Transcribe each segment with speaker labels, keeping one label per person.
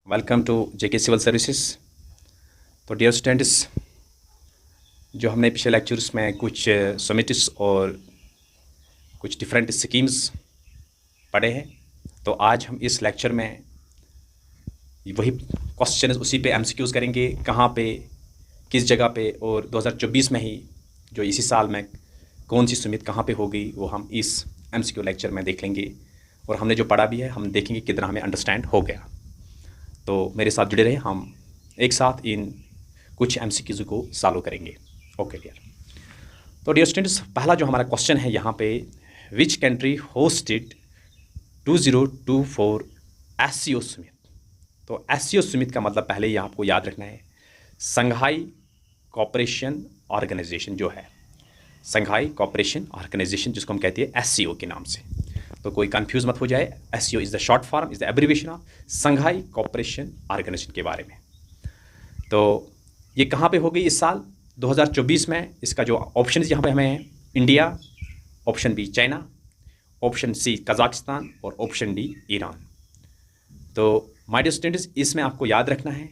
Speaker 1: Welcome to JK civil services. तो dear students, जो हमने पिछले लेक्चर्स में कुछ समिट्स और कुछ डिफरेंट स्कीम्स पढ़े हैं, तो आज हम इस लेक्चर में वही क्वेश्चन उसी पे एमसीक्यूज़ करेंगे, कहाँ पे, किस जगह पे, और 2024 में ही जो इसी साल में कौन सी समिट कहाँ पे हो गई वो हम इस एमसीक्यू लेक्चर में देख लेंगे। और हमने जो पढ़ा भी है हम देखेंगे कितना हमें अंडरस्टैंड हो गया। तो मेरे साथ जुड़े रहे, हम एक साथ इन कुछ एमसीक्यूज़ को सॉल्व करेंगे। Okay dear. तो डियर स्टूडेंट्स, पहला जो हमारा क्वेश्चन है यहाँ पे, which country hosted 2024 SCO summit. तो एससीओ समिट का मतलब पहले ही आपको याद रखना है, संघाई कोऑपरेशन ऑर्गेनाइजेशन जो है, संघाई कोऑपरेशन ऑर्गेनाइजेशन जिसको हम कहते हैं एससीओ के नाम से। तो कोई कंफ्यूज मत हो जाए, SCO is the short form, is the abbreviation of Shanghai cooperation organisation के बारे में। तो ये कहाँ पे हो गई इस साल 2024 में। इसका जो ऑप्शन यहाँ पे हमें है, India, option B China, option C Kazakhstan और ऑप्शन डी ईरान। तो माय डियर स्टूडेंट्स, इसमें आपको याद रखना है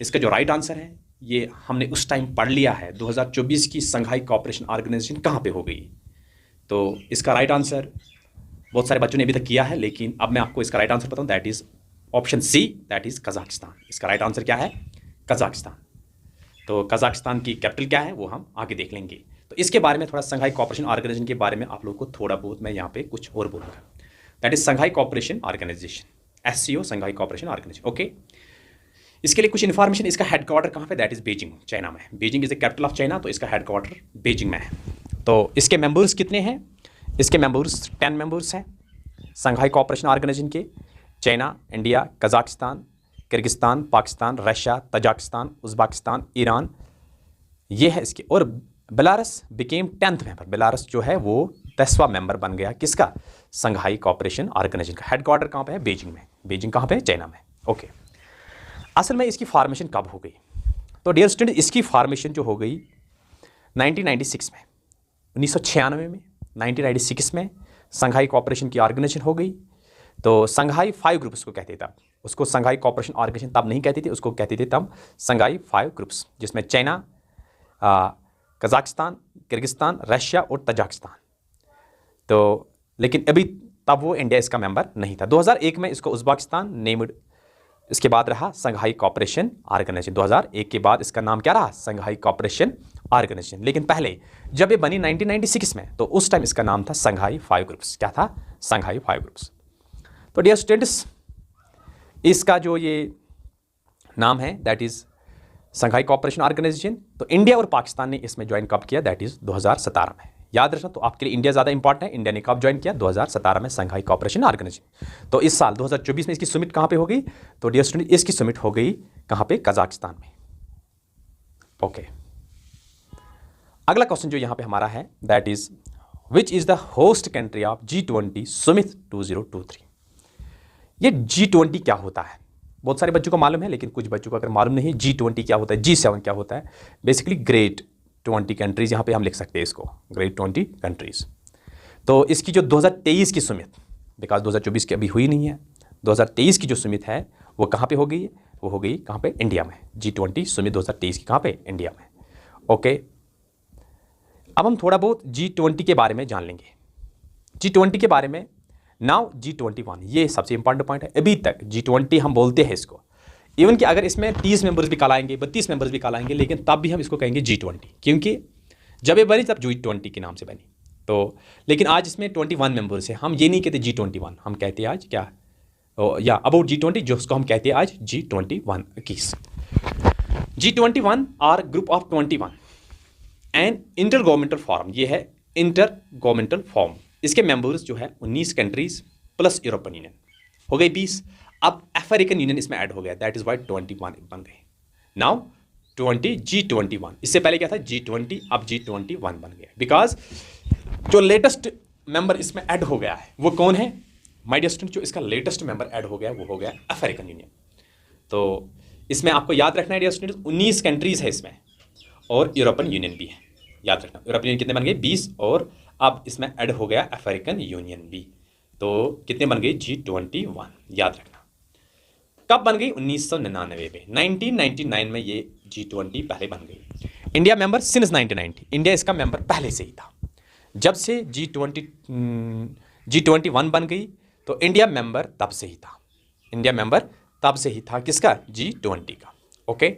Speaker 1: इसका जो राइट आंसर है, ये हमने उस टाइम पढ़ लिया है 2024 की संघाई कोऑपरेशन ऑर्गेनाइजेशन कहाँ पे हो गई। तो इसका राइट आंसर बहुत सारे बच्चों ने अभी तक किया है, लेकिन अब मैं आपको इसका राइट आंसर बताऊं, that is option C, that is Kazakhstan. इसका राइट आंसर क्या है? कजाकिस्तान। तो कजाकिस्तान की कैपिटल क्या है वो हम आगे देख लेंगे। तो इसके बारे में थोड़ा संघाई कोऑपरेशन ऑर्गेनाइजेशन के बारे में आप लोग को थोड़ा बहुत मैं यहाँ पे कुछ और बोलूँगा। That is Shanghai cooperation organisation, SCO, Shanghai cooperation organisation. Okay, इसके लिए कुछ इन्फॉर्मेशन, इसका हेडक्वार्टर कहाँ पे, दैट इज बीजिंग, चाइना में। Beijing is the capital of China, तो इसका हेडक्वार्टर बीजिंग में है। तो इसके मेंबर्स कितने हैं? इसके मेंबर्स 10 मेंबर्स हैं संघाई कोऑपरेशन ऑर्गेनाइजेशन के। China, India, Kazakhstan, Kyrgyzstan, Pakistan, Russia, Tajikistan, Uzbekistan, Iran, ये है इसके। और Belarus became 10th member. Belarus जो है वो 10वां मेंबर बन गया किसका? संघाई कोऑपरेशन ऑर्गेनाइजेशन का। हेडक्वार्टर कहाँ पे है? बीजिंग में। बीजिंग कहाँ पे है? चाइना में। ओके, असल में इसकी फॉर्मेशन कब हो गई? तो डियर स्टूडेंट, इसकी फॉर्मेशन जो हो गई 1996 में, 1996 में, 1996 में संघाई कोऑपरेशन की ऑर्गेनाइजेशन हो गई। तो संघाई 5 ग्रुप्स को कहते थे तब, उसको संघाई कोऑपरेशन ऑर्गेनाइजेशन तब नहीं कहते थे, उसको कहते थे तब संघाई 5 ग्रुप्स, जिसमें चाइना, कजाकिस्तान, किर्गिस्तान, रशिया और तजाकिस्तान। तो लेकिन अभी तब वो इंडिया इसका मेंबर नहीं था। 2001 में इसको उज़्बेकिस्तान नेम्ड, इसके बाद रहा संघाई कोऑपरेशन ऑर्गेनाइजेशन। 2001 के बाद इसका नाम क्या रहा? संघाई कोऑपरेशन ऑर्गेनाइजेशन। लेकिन पहले जब ये बनी 1996 में, तो उस टाइम इसका नाम था संघाई 5 ग्रुप्स। क्या था? Shanghai 5 groups. तो डियर स्टूडेंट्स, इसका जो ये नाम है that is Shanghai cooperation organisation. तो इंडिया और पाकिस्तान ने इसमें ज्वाइन कब किया? दैट इज 2017 में। याद रखना, तो आपके लिए इंडिया ज़्यादा इंपॉर्टेंट है। इंडिया ने कब ज्वाइन किया? 2017 में संघाई कोऑपरेशन ऑर्गेनाइजेशन। तो इस साल 2024 में इसकी समिट कहाँ पे हो गई? तो डियर स्टूडेंट, इसकी समिट हो गई कहाँ पे? कजाकिस्तान में। ओके, अगला क्वेश्चन जो यहाँ पे हमारा है that is which is the host country of G20 summit 2023। ये G20 क्या होता है? बहुत सारे बच्चों को मालूम है, लेकिन कुछ बच्चों को अगर मालूम नहीं है G20 क्या होता है, G7 क्या होता है। बेसिकली ग्रेट 20 कंट्रीज, यहाँ पे हम लिख सकते हैं इसको, ग्रेट 20 कंट्रीज। तो इसकी जो 2023 की समिट, बिकॉज 2024 की अभी हुई नहीं है, 2023 की जो समिट है वो कहाँ पे हो गई? वो हो गई कहाँ पे? इंडिया में। G20 समिट 2023 की कहाँ पे? इंडिया में। ओके, अब हम थोड़ा बहुत G20 के बारे में जान लेंगे। G20 के बारे में, नाउ G21, ये सबसे इंपॉर्टेंट पॉइंट है। अभी तक G20 हम बोलते हैं इसको, इवन कि अगर इसमें 30 मेंबर्स भी कल आएंगे, 32 मेंबर्स भी कल आएंगे, लेकिन तब भी हम इसको कहेंगे G20, क्योंकि जब ये बनी तब G20 के नाम से बनी। तो लेकिन आज इसमें 21 मेंबर्स हैं। हम ये नहीं कहते G21, हम कहते हैं आज क्या, या अबाउट G20, जो उसको हम कहते हैं आज G21 21। G21 are group of 21 and intergovernmental form. ये है इंटर गवर्नमेंटल फॉर्म। इसके मेंबर्स जो है 19 कंट्रीज प्लस यूरोपियन यूनियन, हो गए 20। अब अफ्रीकन यूनियन इसमें ऐड हो गया, दैट इज वाई 21 बन गए। नाउ 20 G21, इससे पहले क्या था? G20, अब G21 बन गया, बिकॉज जो लेटेस्ट मेंबर इसमें ऐड हो गया है वो कौन है? माय डियर स्टूडेंट, जो इसका लेटेस्ट मेंबर ऐड हो गया वो हो गया अफ्रीकन यूनियन। तो इसमें आपको याद रखना है डियर स्टूडेंट, 19 कंट्रीज है इसमें और यूरोपियन यूनियन भी है। याद रखना, यूरोपियन यूनियन कितने बन गए? 20, और अब इसमें ऐड हो गया अफ्रीकन यूनियन भी। तो कितने बन गए? G21, याद रखना। कब बन गई? 1999 में, 1999 में ये G20 पहले बन गई। इंडिया मेंबर सिंस 1990, इंडिया इसका मेंबर पहले से ही था। जब से G21 बन गई तो इंडिया मेंबर तब से ही था, इंडिया मेंबर तब से ही था किसका? G20 का। ओके,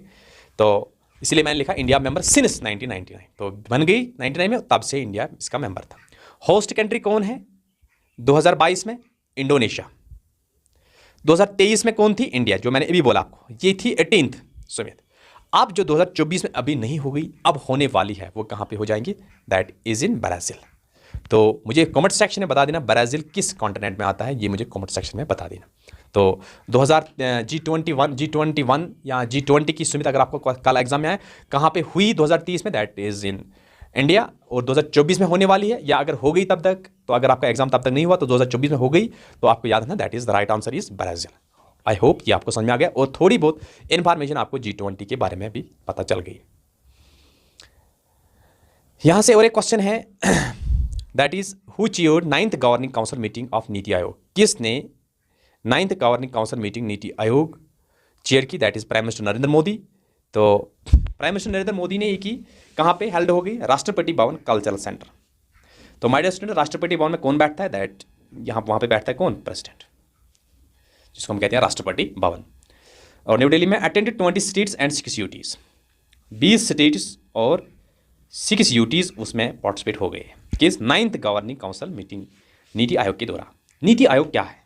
Speaker 1: तो इसलिए मैंने लिखा इंडिया मेंबर सिंस 1999, तो बन गई 99 में, तब से इंडिया इसका मेंबर था। होस्ट कंट्री कौन है 2022 में? इंडोनेशिया। 2023 में कौन थी? इंडिया, जो मैंने अभी बोला आपको, ये थी 18th सुमित। अब जो 2024 में अभी नहीं हो गई, अब होने वाली है, वो कहाँ पे हो जाएंगी? That is in Brazil. तो मुझे कमेंट सेक्शन में बता देना ब्राज़ील किस कॉन्टिनेंट में आता है, ये मुझे कमेंट सेक्शन में बता देना। तो G21 या G20 की सुमित अगर आपको कल एग्जाम में आए कहाँ पे हुई 2030 में, दैट इज इन इंडिया, और 2024 में होने वाली है, या अगर हो गई तब तक, तो अगर आपका एग्जाम तब तक नहीं हुआ तो 2024 में हो गई, तो आपको याद रखना that is the right answer is Brazil. I hope ये आपको समझ में आ गया और थोड़ी बहुत इन्फॉर्मेशन आपको G20 के बारे में भी पता चल गई। यहां से और एक क्वेश्चन है that is who chaired 9th governing council meeting of NITI Aayog? किसने 9th governing council meeting NITI Aayog chair की? That is prime minister Narendra Modi. तो प्राइम मिनिस्टर नरेंद्र मोदी ने ये की, कहाँ पे हेल्ड हो गई? Rashtrapati Bhavan cultural centre. तो my dear student, Rashtrapati Bhavan में कौन बैठता है? दैट वहाँ पे बैठता है कौन? प्रेसिडेंट, जिसको हम कहते हैं राष्ट्रपति भवन। और न्यू दिल्ली में attended 20 states and 6 UTs, 20 states और 6 यूटीज़ उसमें पार्टिसिपेट हो गए किस 9th governing council meeting NITI Aayog के दौरान। नीति आयोग क्या है?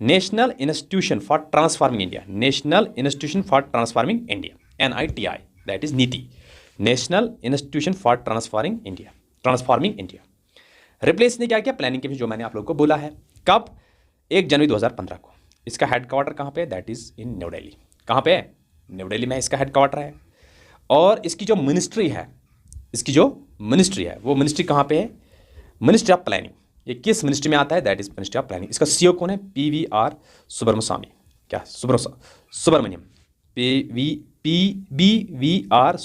Speaker 1: National institution for transforming India, national institution for transforming India, NITI, that is NITI, national institution for transforming India. Replace ने क्या किया? प्लानिंग कमीशन, जो मैंने आप लोगों को बोला है। कब? 1 जनवरी 2015 को। इसका हेडक्वार्टर कहाँ पे? That is in new Delhi. कहाँ पे है? न्यू दिल्ली में इसका हेडक्वार्टर है। और इसकी जो मिनिस्ट्री है, वो मिनिस्ट्री कहाँ पे है? Ministry of planning. ये किस मिनिस्ट्री में आता है? That is ministry of planning. इसका CEO कौन है? PVR सुब्रमस्वामी, क्या सुब्रमण्यम, PVR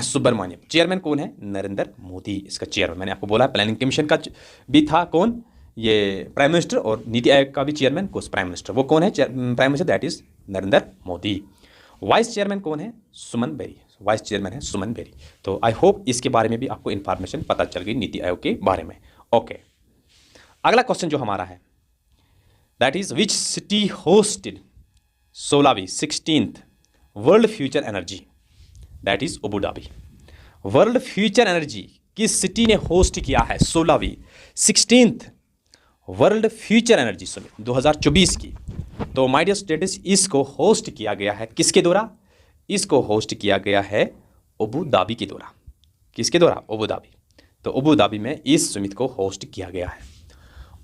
Speaker 1: सुब्रमण्यम। चेयरमैन कौन है? नरेंद्र मोदी इसका चेयरमैन। मैंने आपको बोला प्लानिंग कमीशन का भी था कौन? ये प्राइम मिनिस्टर, और नीति आयोग का भी चेयरमैन कोर्स प्राइम मिनिस्टर। वो कौन है prime minister? That is Narendra Modi. Vice chairman कौन है? सुमन बेरी, वाइस चेयरमैन है सुमन बेरी। तो आई होप इसके बारे में भी आपको इन्फॉर्मेशन पता चल गई नीति आयोग के बारे में। ओके, अगला क्वेश्चन जो हमारा है that is which city hosted 16वीं 16th world future energy? That is Abu Dhabi. World future energy किस सिटी ने होस्ट किया है 16वीं 16th world future energy summit 2024 की? तो माय डियर स्टूडेंट्स, इसको होस्ट किया गया है किसके द्वारा? इसको होस्ट किया गया है अबू धाबी के द्वारा। किसके द्वारा? Abu Dhabi. तो अबू धाबी में इस समिट को होस्ट किया गया है।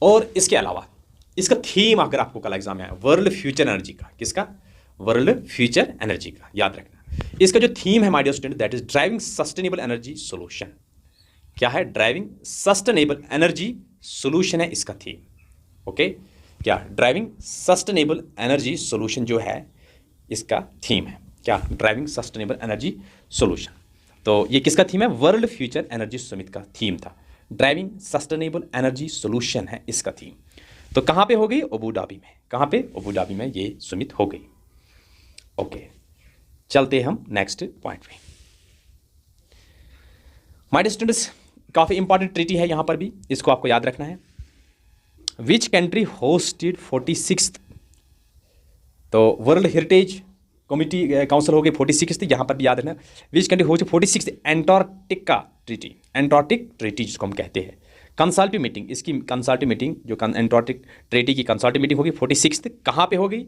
Speaker 1: और इसके अलावा इसका थीम अगर आपको कल एग्जाम में आया, वर्ल्ड फ्यूचर एनर्जी का, किसका? वर्ल्ड फ्यूचर एनर्जी का, याद रखना। इसका जो थीम है my dear student, that is driving sustainable energy solution. क्या है? ड्राइविंग सस्टेनेबल एनर्जी सोल्यूशन है इसका थीम। ओके, क्या? ड्राइविंग सस्टेनेबल एनर्जी सोल्यूशन जो है इसका थीम है। क्या? Driving sustainable energy solution. तो ये किसका थीम है? वर्ल्ड फ्यूचर एनर्जी समिट का थीम था। ड्राइविंग सस्टेनेबल एनर्जी सोल्यूशन है इसका थीम। तो कहाँ पे हो गई? अबू धाबी में। कहाँ पे? अबू धाबी में ये समिट हो गई। ओके, चलते हम नेक्स्ट पॉइंट पे। माय डियर स्टूडेंट्स, काफ़ी इंपॉर्टेंट ट्रीटी है यहाँ पर भी, इसको आपको याद रखना है। विच कंट्री होस्टेड 46th, तो वर्ल्ड हेरिटेज कमिटी काउंसिल हो गई 46th, यहाँ पर भी याद रखना। विच country hosted 46th Antarctica treaty, Antarctic treaty जिसको हम कहते हैं। कंसल्टिव मीटिंग, इसकी कंसल्टिव मीटिंग जो एंटार्क्टिक ट्रीटी की कंसल्टिव मीटिंग होगी 46th, कहाँ पे हो गई?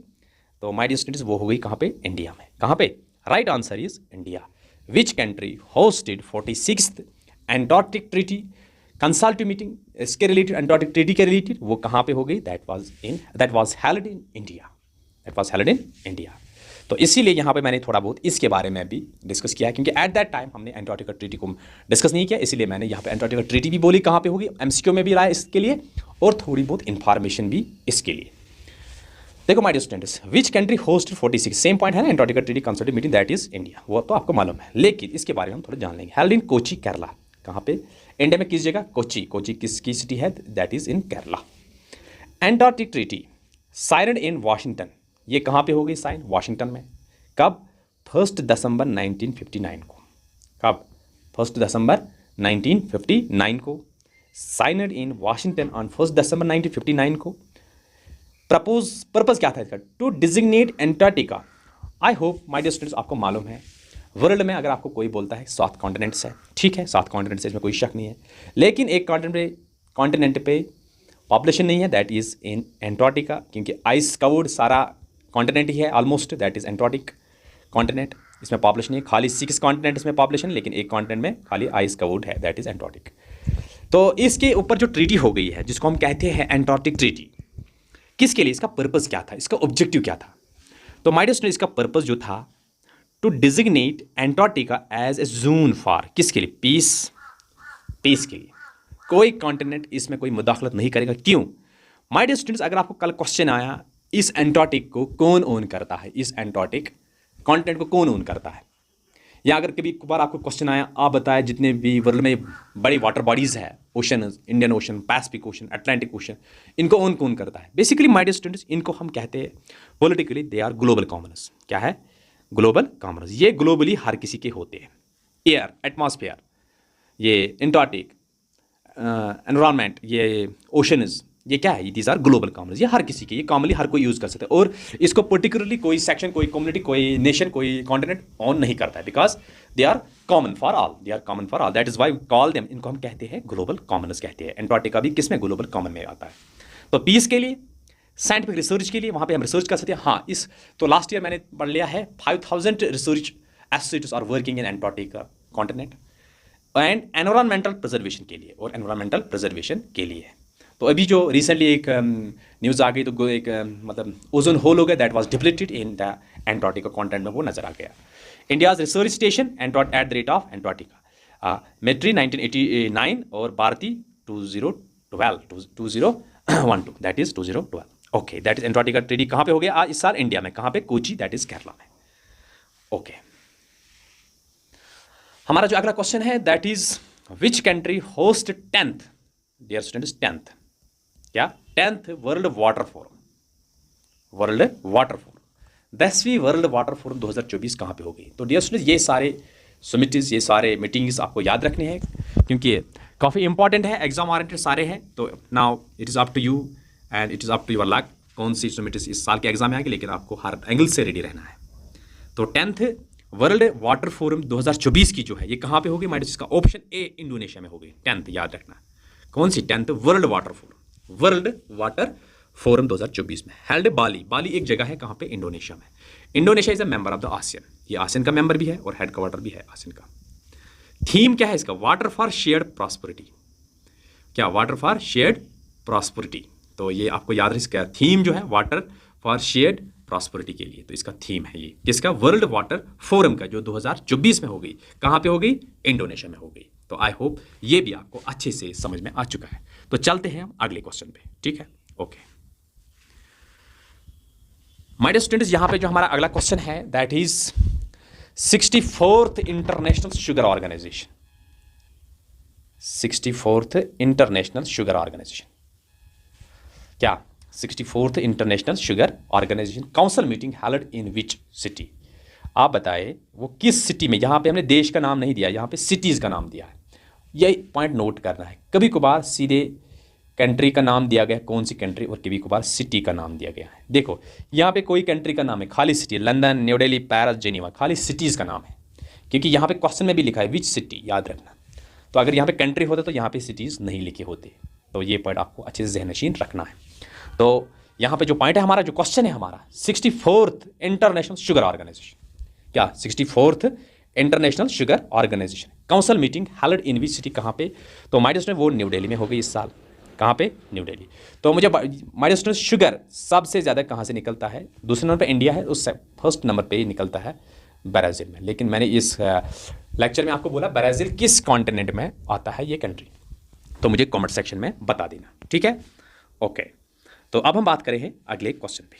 Speaker 1: तो माय डियर स्टूडेंट्स, वो हो गई कहाँ पे? इंडिया में। कहाँ पे? Right answer is India. Which country hosted 46th Antarctic treaty consultative meeting, इसके रिलेटेड, एंटार्क्टिक ट्रीटी के रिलेटेड, वो कहाँ पे हो गई? That was held in India. तो इसीलिए यहाँ पे मैंने थोड़ा बहुत इसके बारे में भी डिस्कस किया है, क्योंकि एट दैट टाइम हमने एंटार्क्टिका ट्रीटी को डिस्कस नहीं किया, इसीलिए मैंने यहाँ पे एंटार्क्टिका ट्रीटी भी बोली कहाँ पे होगी, MCQ में भी रहा इसके लिए, और थोड़ी बहुत इन्फॉर्मेशन भी इसके लिए। देखो my dear students, which country host 46, same point है ना, Antarctica treaty consultative meeting, that is India. वो तो आपको मालूम है, लेकिन इसके बारे में हम थोड़ा जान लेंगे। Held in Kochi, Kerala. कहाँ पे? इंडिया में किस जगह? कोची। कोची किसकी सिटी है? That is in Kerala. Antarctic treaty signed in Washington, ये कहाँ पे हो गई साइन? वाशिंगटन में। कब? 1 दिसंबर 1959 को। कब? 1 दिसंबर 1959 को। साइनड इन वाशिंगटन ऑन 1 दिसंबर 1959 को। पर्पज़ क्या था इसका? To designate Antarctica. I hope my dear students आपको मालूम है, वर्ल्ड में अगर आपको कोई बोलता है 7 कॉन्टिनेंट्स है, ठीक है, 7 कॉन्टिनेंट्स है, इसमें कोई शक नहीं है, लेकिन एक कॉन्टिनेंट पे पॉपुलेशन नहीं है, दैट इज़ इन एंटार्क्टिका, क्योंकि आइस कवर्ड सारा कॉन्टिनेंट ही है almost, that is Antarctic continent. इसमें पॉपुलेशन नहीं है, खाली 6 कॉन्टिनेंट इसमें पॉपुलेशन, लेकिन एक कॉन्टिनेंट में खाली आइस कवर्ड है, दैट इज़ एंटार्क्टिक। तो इसके ऊपर जो ट्रीटी हो गई है जिसको हम कहते हैं एंटार्क्टिक ट्रीटी, किसके लिए? इसका पर्पज़ क्या था, इसका ऑब्जेक्टिव क्या था? तो माय डियर स्टूडेंट, इसका पर्पज़ जो था to designate Antarctica as a zone for, किसके लिए? पीस के लिए। कोई कॉन्टिनेंट इसमें कोई मुदाखलत नहीं करेगा। क्यों? माय डियर स्टूडेंट्स, अगर आपको कल क्वेश्चन आया इस एंटार्क्टिक को कौन ओन करता है, इस एंटार्क्टिक कॉन्टिनेंट को कौन ओन करता है, या अगर कभी बार आपको क्वेश्चन आया आप बताएं जितने भी वर्ल्ड में बड़ी वाटर बॉडीज़ है, ocean, Indian ocean, Pacific ocean, Atlantic ocean, इनको ओन कौन करता है? बेसिकली माय डियर स्टूडेंट्स, इनको हम कहते हैं politically they are global commoners. क्या है? Global commoners. ये ग्लोबली हर किसी के होते हैं। एयर, एटमॉस्फेयर, ये एंटार्क्टिक एनवायरनमेंट, ये ओशंस, ये क्या है? These are global commoners. ये हर किसी के, ये कॉमनली हर कोई यूज़ कर सकता है, और इसको पर्टिकुलरली कोई सेक्शन, कोई कम्युनिटी, कोई नेशन, कोई कॉन्टिनेंट ऑन नहीं करता है, because they are common for all, they are common for all, that is why call them, इनको हम कहते हैं ग्लोबल कॉमनर्स कहते हैं। एंटार्क्टिका भी किस में? ग्लोबल कॉमन में आता है। तो पीस के लिए, साइंटिफिक रिसर्च के लिए, वहाँ पे हम रिसर्च कर सकते हैं। हाँ, इस तो लास्ट ईयर मैंने पढ़ लिया है 5000 research associates are working in Antarctica continent, and environmental preservation के लिए, और एनवायरमेंटल प्रिजर्वेशन के लिए। तो अभी जो रिसेंटली एक न्यूज़ आ गई, तो एक मतलब ओजोन होल हो गया, that was depleted in the Antarctica continent में, वो नजर आ गया। India's research station at the rate of Antarctica, Maitri 1989 और Bharati 2012, that is 2012। Okay, that is Antarctica treaty कहाँ पे हो गया आज इस साल? इंडिया में। कहाँ पे? कोची, दैट इज केरला में। ओके, हमारा जो अगला क्वेश्चन है that is which country host 10th, dear students, 10th क्या? 10th world water forum, world water forum, 10वीं वर्ल्ड वाटर फोरम 2024 कहाँ पे हो गई? तो डियर स्टूडेंट्स, ये सारे समिटीज़, ये सारे मीटिंग्स आपको याद रखने हैं, क्योंकि ये काफ़ी इंपॉर्टेंट है, एग्जाम ओरिएंटेड सारे हैं। तो now it is up to you and it is up to your luck, कौन सी समिटीज़ इस साल के एग्जाम में आएगी, लेकिन आपको हर एंगल से रेडी रहना है। तो 10th वर्ल्ड वाटर फोरम 2024 की जो है ये कहाँ पे होगी? माइडिस, इसका ऑप्शन ए इंडोनेशिया में होगी। 10th याद रखना, कौन सी? 10th world water forum, world water forum 2024 में हेल्ड बाली। बाली एक जगह है, कहाँ पे? इंडोनेशिया में। Indonesia is a member of the ASEAN, ये आसियन का मेंबर भी है और हेड क्वार्टर भी है आसियन का। थीम क्या है इसका? Water for shared prosperity. क्या? Water for shared prosperity. तो ये आपको याद रहे, इसका थीम जो है वाटर फॉर शेयर्ड प्रॉस्पेरिटी के लिए। तो इसका थीम है ये किसका? वर्ल्ड वाटर फोरम का, जो 2024 में हो गई। कहाँ पे हो गई? इंडोनेशिया में हो गई। तो आई होप ये भी आपको अच्छे से समझ में आ चुका है। तो चलते हैं हम अगले क्वेश्चन पे, ठीक है? ओके माय डियर स्टूडेंट्स, यहाँ पे जो हमारा अगला क्वेश्चन है that is 64th international sugar organisation, 64th international sugar organisation. क्या? 64th international sugar organisation council meeting held in which city? आप बताएं वो किस सिटी में? यहाँ पे हमने देश का नाम नहीं दिया, यहाँ पे सिटीज़ का नाम दिया है। यही पॉइंट नोट करना है। कभी कभार सीधे कंट्री का नाम दिया गया, कौन सी कंट्री, और कभी कभार सिटी का नाम दिया गया है। देखो यहाँ पे कोई कंट्री का नाम है, खाली city, London, new Delhi, Paris, Geneva, खाली सिटीज़ का नाम है, क्योंकि यहाँ पे क्वेश्चन में भी लिखा है विच सिटी, याद रखना। तो अगर यहाँ पे कंट्री होता तो यहाँ पे सिटीज़ नहीं लिखे होते। तो ये पॉइंट आपको अच्छे से ज़हनशीन रखना है। तो यहाँ पे जो पॉइंट है हमारा, जो क्वेश्चन है हमारा, 64th इंटरनेशनल शुगर ऑर्गेनाइजेशन। क्या? 64th international sugar organisation council meeting held in which city? कहाँ पे? तो माय डियर स्टूडेंट वो न्यू दिल्ली में हो गई इस साल। कहाँ पे? न्यू दिल्ली। तो मुझे माय डियर स्टूडेंट शुगर सबसे ज़्यादा कहाँ से निकलता है? दूसरे नंबर पे इंडिया है, उससे फर्स्ट नंबर पे ही निकलता है ब्राज़ील में। लेकिन मैंने इस लेक्चर में आपको बोला ब्राज़ील किस कॉन्टिनेंट में आता है ये कंट्री, तो मुझे कमेंट सेक्शन में बता देना, ठीक है? ओके तो अब हम बात करें हैं अगले क्वेश्चन पे।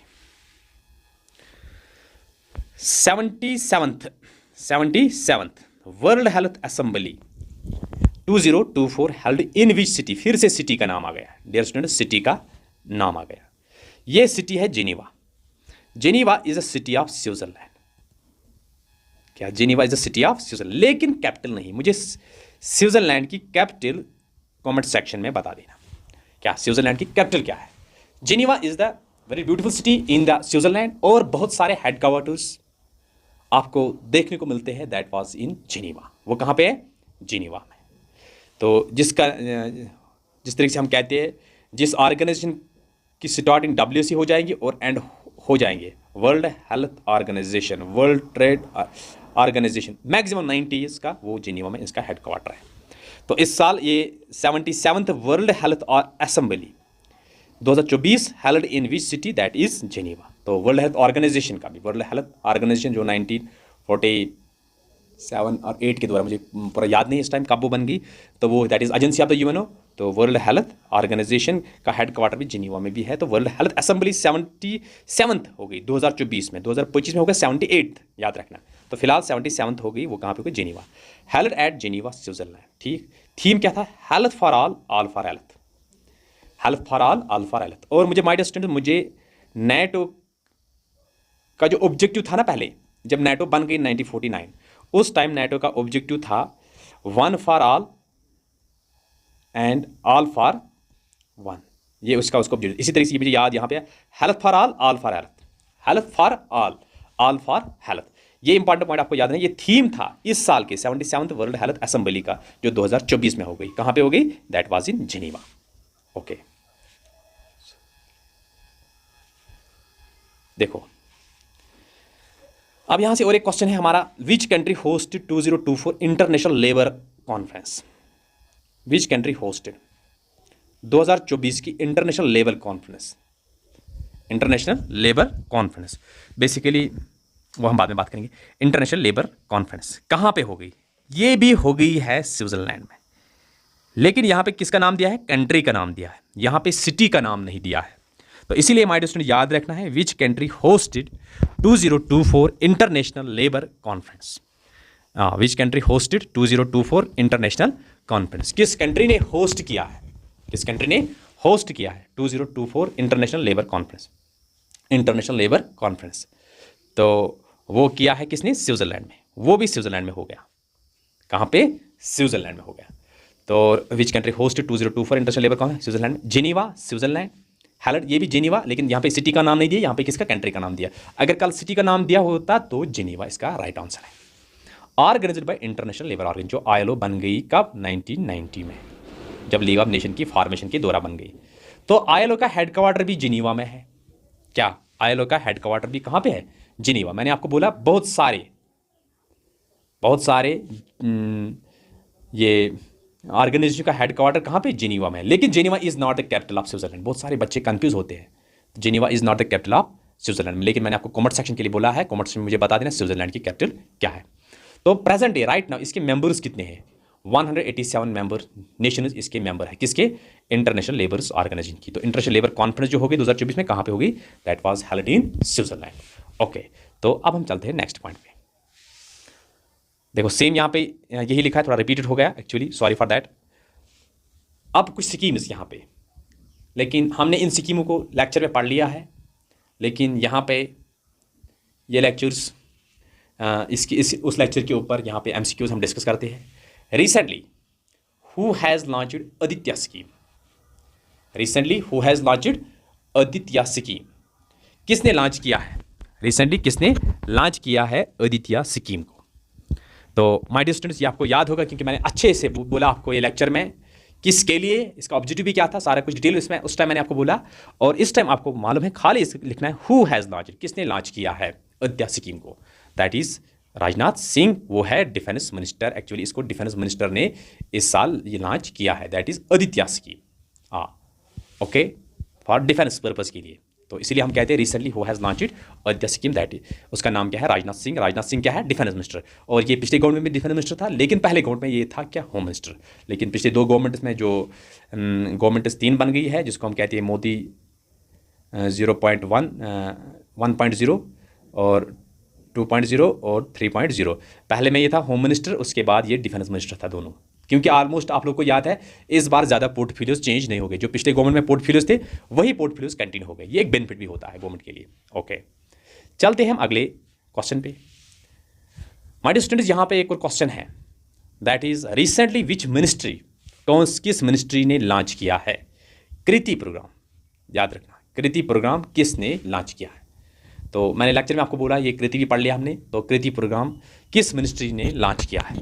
Speaker 1: 77th world health assembly 2024 held in which city? फिर से सिटी का नाम आ गया डियर स्टूडेंट, सिटी का नाम आ गया। ये सिटी है Geneva. Geneva is a city of Switzerland. क्या Geneva is a city of Switzerland, लेकिन कैपिटल नहीं। मुझे स्विट्जरलैंड की कैपिटल कमेंट सेक्शन में बता देना, क्या स्विट्जरलैंड की कैपिटल क्या है। Geneva is the very beautiful city in the Switzerland, और बहुत सारे हेडक्वार्टर्स आपको देखने को मिलते हैं दैट वाज इन जिनीवा। वो कहाँ पे है? जिनीवा में। तो जिस तरीके से हम कहते हैं, जिस ऑर्गेनाइजेशन की स्टार्टिंग WC हो जाएंगी और एंड हो जाएंगे world health organisation, world trade organisation, maximum 90 years का वो जिनीवा में इसका हेडक्वार्टर है। तो इस साल ये 77th world health assembly 2024 held in which city, that is Geneva. तो वर्ल्ड हेल्थ ऑर्गेनाइजेशन का भी, वर्ल्ड हेल्थ ऑर्गेनाइजेशन जो 1947 और 8 के द्वारा, मुझे पूरा याद नहीं इस टाइम कब वो बन गई, तो वो that is agency of the UNO. तो वर्ल्ड हेल्थ ऑर्गेनाइजेशन का हेडक्वार्टर भी जिनीवा में भी है। तो वर्ल्ड हेल्थ असेंबली 77th हो गई 2024 में, 2025 में होगा 78th, याद रखना। तो फिलहाल 77th हो गई, वो कहाँ पे होगी? Geneva. Held at Geneva Switzerland. ठीक, थीम क्या था? Health for all, all for health. Health for all, all for health. और मुझे माय डियर स्टूडेंट, मुझे नेटो का जो ऑब्जेक्टिव था ना, पहले जब नेटो बन गई 1949, उस टाइम नेटो का ऑब्जेक्टिव था 1 for all and all for 1। ये उसका ऑब्जेक्टिव। इसी तरीके से मुझे याद यहाँ पे health for all for health, health for all for health. ये इंपॉर्टेंट पॉइंट आपको याद है। ये थीम था इस साल के 77th वर्ल्ड हेल्थ असेंबली का, जो 2024 में हो गई। कहाँ पे हो गई? That was in Geneva. Okay, देखो अब यहां से और एक क्वेश्चन है हमारा, विच country hosted 2024 international labour conference. विच कंट्री होस्टेड 2024 की international labour conference. International labour conference basically वो हम बाद में बात करेंगे। इंटरनेशनल लेबर कॉन्फ्रेंस कहाँ पे हो गई? ये भी हो गई है स्विट्जरलैंड में, लेकिन यहाँ पे किसका नाम दिया है? कंट्री का नाम दिया है, यहाँ पे सिटी का नाम नहीं दिया है। तो इसीलिए माय डियर स्टूडेंट याद रखना है, विच country hosted 2024 international labour conference. विच कंट्री होस्टेड 2024 इंटरनेशनल कॉन्फ्रेंस। किस कंट्री ने होस्ट किया है? किस कंट्री ने होस्ट किया है 2024 international labour conference? International labour conference तो वो किया है किसने? स्विट्जरलैंड में। वो भी स्विट्जरलैंड में हो गया। कहाँ पे? स्विट्जरलैंड में हो गया। तो विच country hosted 2024 international labour conference? Switzerland. Geneva Switzerland. Held, ये भी जिनीवा, लेकिन यहाँ पे सिटी का नाम नहीं दिया, यहाँ पे किसका? कंट्री का नाम दिया। अगर कल सिटी का नाम दिया होता तो जिनीवा इसका राइट आंसर है। Organised by international labour organisation, जो आईएलओ बन गई कब? 1990 में, जब लीग ऑफ नेशन की फॉर्मेशन के दौरान बन गई। तो आईएलओ का हेडक्वार्टर भी जिनीवा में है। क्या आईएलओ का हेडक्वार्टर भी कहाँ पे है? जिनीवा। मैंने आपको बोला बहुत सारे ये ऑर्गेनाइजेशन का हेडक्वार्टर कहाँ पे? जिनीवा में। लेकिन Geneva is not the capital of Switzerland. बहुत सारे बच्चे कंफ्यूज होते हैं, Geneva is not the capital of Switzerland. लेकिन मैंने आपको कमेंट सेक्शन के लिए बोला है, कमेंट सेक्शन में मुझे बता देना स्विट्जरलैंड की कैपिटल क्या है। तो प्रेजेंट डे राइट नाउ इसके मेंबर्स कितने हैं? 187 मेंबर नेशंस इसके मेंबर है। किसके? इंटरनेशनल लेबर्स ऑर्गेनाइजेशन की। तो इंटरनेशनल लेबर कॉन्फ्रेंस जो होगी 2024 में कहाँ पे होगी? That was held in Switzerland. Okay, तो अब हम चलते हैं नेक्स्ट पॉइंट पे। देखो सेम यहाँ पे यही लिखा है, थोड़ा रिपीटेड हो गया एक्चुअली, सॉरी फॉर दैट। अब कुछ स्कीम्स यहाँ पे, लेकिन हमने इन स्कीमों को लेक्चर में पढ़ लिया है, लेकिन यहाँ पे ये लेक्चर्स उस लेक्चर के ऊपर यहाँ पे MCQs हम डिस्कस करते हैं। Recently who has launched Aditya scheme? Recently who has launched Aditya scheme? किसने लॉन्च किया है? रिसेंटली किसने लॉन्च किया है आदित्य स्कीम को? तो माय डियर स्टूडेंट्स, ये आपको याद होगा क्योंकि मैंने अच्छे से बोला आपको ये लेक्चर में किसके लिए, इसका ऑब्जेक्टिव भी क्या था, सारा कुछ डिटेल इसमें उस टाइम मैंने आपको बोला। और इस टाइम आपको मालूम है, खाली लिखना है हु हैज़ लॉन्च, किसने लॉन्च किया है आदित्य स्कीम को? That is Rajnath Singh. वो है डिफेंस मिनिस्टर। एक्चुअली इसको डिफेंस मिनिस्टर ने इस साल ये लॉन्च किया है। That is Aditya scheme. Okay, for defence purpose के लिए। तो इसीलिए हम कहते हैं recently who has launched Aditya scheme, that is उसका नाम क्या है? राजनाथ सिंह। राजनाथ सिंह क्या है? Defence minister. और ये पिछले गवर्नमेंट में भी डिफेंस मिनिस्टर था, लेकिन पहले गवर्नमेंट में ये था क्या? Home minister. लेकिन पिछले 2 गवर्नमेंट्स में जो गवर्नमेंट 3 बन गई है, जिसको हम कहते हैं मोदी 0.1 1.0 और 2.0 और 3.0। पहले में ये था होम मिनिस्टर, उसके बाद ये डिफेंस मिनिस्टर था दोनों। क्योंकि ऑलमोस्ट आप लोग को याद है इस बार ज़्यादा पोर्टफोलियोज चेंज नहीं हो गए, जो पिछले गवर्नमेंट में पोर्टफोलियोज थे वही पोर्टफोलियोज कंटिन्यू हो गए। ये एक बेनिफिट भी होता है गवर्नमेंट के लिए। ओके, चलते हैं हम अगले क्वेश्चन पे। माय डियर स्टूडेंट्स, यहाँ पे एक और क्वेश्चन है, that is recently which ministry, किस मिनिस्ट्री ने लॉन्च किया है कृति प्रोग्राम। याद रखना, कृति प्रोग्राम किसने लॉन्च किया है। तो मैंने लेक्चर में आपको बोला ये कृति भी पढ़ लिया हमने, तो कृति प्रोग्राम किस मिनिस्ट्री ने लॉन्च किया है।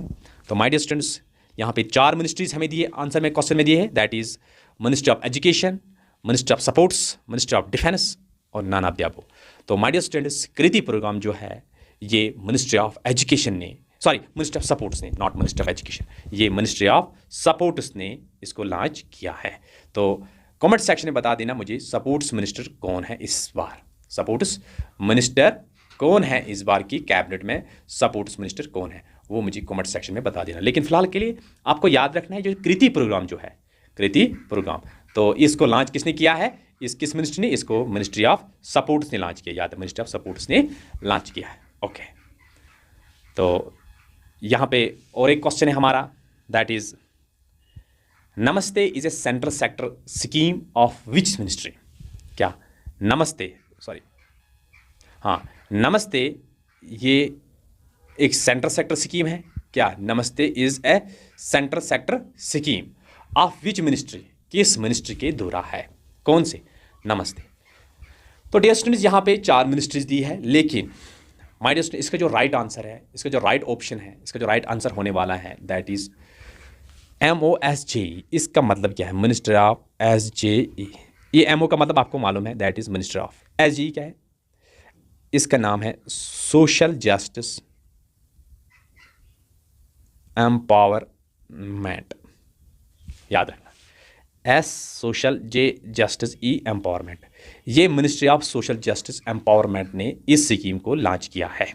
Speaker 1: तो माय डियर स्टूडेंट्स, यहाँ पे 4 मिनिस्ट्रीज हमें दिए, आंसर में क्वेश्चन में दिए है, that is ministry of education, ministry of sports, ministry of defence और नन ऑफ द अबव। तो my dear students, Kirti programme जो है ये मिनिस्ट्री ऑफ एजुकेशन ने, सॉरी मिनिस्ट्री ऑफ सपोर्ट्स ने, नॉट मिनिस्ट्री ऑफ एजुकेशन, ये मिनिस्ट्री ऑफ सपोर्ट्स ने इसको लॉन्च किया है। तो कमेंट सेक्शन में बता देना मुझे सपोर्ट्स मिनिस्टर कौन है इस बार, सपोर्ट्स मिनिस्टर कौन है इस बार की कैबिनेट में, सपोर्ट्स मिनिस्टर कौन है वो मुझे कमेंट सेक्शन में बता देना। लेकिन फिलहाल के लिए आपको याद रखना है जो कृति प्रोग्राम जो है, कृति प्रोग्राम, तो इसको लॉन्च किसने किया है, इस किस मिनिस्ट्री ने, इसको मिनिस्ट्री ऑफ सपोर्ट्स ने लॉन्च किया, याद है मिनिस्ट्री ऑफ सपोर्ट्स ने लॉन्च किया है। ओके, तो यहाँ पे और एक क्वेश्चन है हमारा, दैट इज नमस्ते is a central sector scheme of which ministry. क्या नमस्ते, सॉरी हाँ, नमस्ते ये एक सेंट्रल सेक्टर स्कीम है क्या, नमस्ते is a central sector scheme of which ministry, किस मिनिस्ट्री के द्वारा है, कौन से, नमस्ते। तो डियर स्टूडेंट्स, यहाँ पे 4 मिनिस्ट्रीज दी है, लेकिन माय डियर स्टूडेंट्स इसका जो राइट आंसर है, इसका जो राइट ऑप्शन है, इसका जो राइट आंसर होने वाला है दैट इज MOSJE। इसका मतलब क्या है, मिनिस्टर ऑफ SJE। ये MO का मतलब आपको मालूम है, that is minister of, SJE क्या है, इसका नाम है सोशल जस्टिस एम्पावरमेंट। याद रखना, S social, J justice, E empowerment. ये ministry of social justice empowerment ने इस स्कीम को लॉन्च किया है।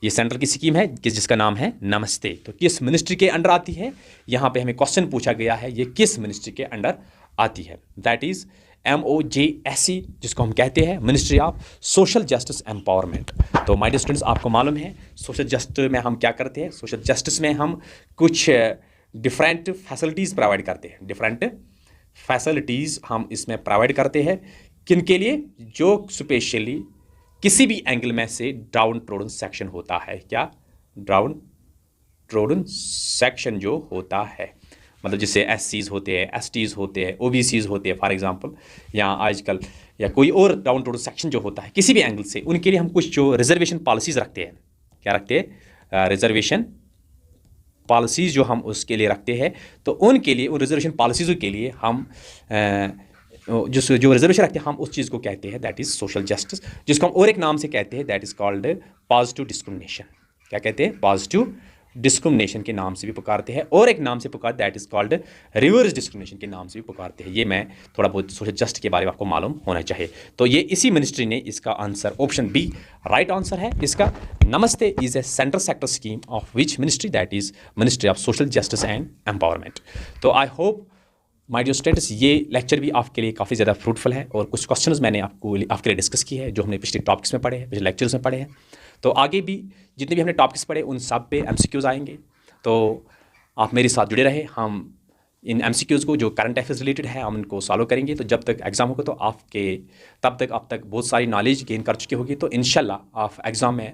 Speaker 1: ये सेंट्रल की स्कीम है जिसका नाम है नमस्ते। तो किस मिनिस्ट्री के अंडर आती है, यहाँ पे हमें क्वेश्चन पूछा गया है ये किस मिनिस्ट्री के अंडर आती है, दैट इज MOJSE, जिसको हम कहते हैं ministry of social justice empowerment. तो माय डियर स्टूडेंट्स, आपको मालूम है सोशल जस्टिस में हम क्या करते हैं, सोशल जस्टिस में हम कुछ डिफरेंट फैसिलिटीज़ प्रोवाइड करते हैं, डिफरेंट फैसिलिटीज़ हम इसमें प्रोवाइड करते हैं, किन के लिए, जो स्पेशली किसी भी एंगल में से डाउन ट्रोडन सेक्शन होता है, क्या, डाउन ट्रोडन सेक्शन जो होता है, मतलब जैसे SCs होते हैं, STs होते हैं, OBCs होते हैं फॉर एग्जांपल, या आजकल या कोई और डाउन ट्रोडन सेक्शन जो होता है किसी भी एंगल से, उनके लिए हम कुछ जो रिजर्वेशन पॉलिसीज़ रखते हैं, क्या रखते हैं, रिजर्वेशन पॉलिसीज़ जो हम उसके लिए रखते हैं। तो उनके लिए, उन रिजर्वेशन पॉलिसीज़ के लिए हम जो रिजर्वेशन रखते हैं हम उस चीज़ को कहते हैं दैट इज़ सोशल जस्टिस, जिसको हम और एक नाम से कहते हैं that is called positive discrimination. क्या कहते हैं, पॉजिटिव डिस्क्रिमिनेशन के नाम से भी पुकारते हैं, और एक नाम से पुकारते that is called reverse discrimination के नाम से भी पुकारते हैं। ये मैं थोड़ा बहुत सोशल जस्टिस के बारे में आपको मालूम होना चाहिए। तो ये इसी मिनिस्ट्री ने, इसका answer option B right answer है इसका। NAMASTE is a central sector scheme of which ministry, that is ministry of social justice and empowerment. तो I hope my dear students ये लेक्चर भी आपके लिए काफ़ी ज़्यादा फ्रूटफुल है, और कुछ क्वेश्चंस मैंने आपके लिए डिस्कस किए हैं जो हमने पिछले टॉपिक्स में पढ़े हैं, पिछले लेक्चर्स में पढ़े हैं। तो आगे भी जितने भी हमने टॉपिक्स पढ़े उन सब पे MCQs आएंगे, तो आप मेरे साथ जुड़े रहे। हम इन MCQs को जो करंट अफेयर्स रिलेटेड है हम उनको सॉल्व करेंगे। तो जब तक एग्ज़ाम होगा तो तब तक आप तक बहुत सारी नॉलेज गेन कर चुके होगी, तो इंशाल्लाह आप एग्ज़ाम में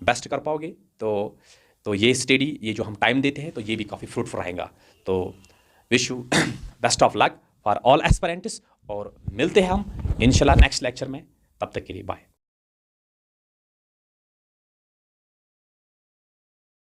Speaker 1: बेस्ट कर पाओगे। तो ये स्टडी, ये जो हम टाइम देते हैं, तो ये भी काफ़ी फ्रूटफुल रहेगा। तो wish you best of luck for all aspirants, और मिलते हैं हम इंशाल्लाह नेक्स्ट लेक्चर में। तब तक के लिए बाय।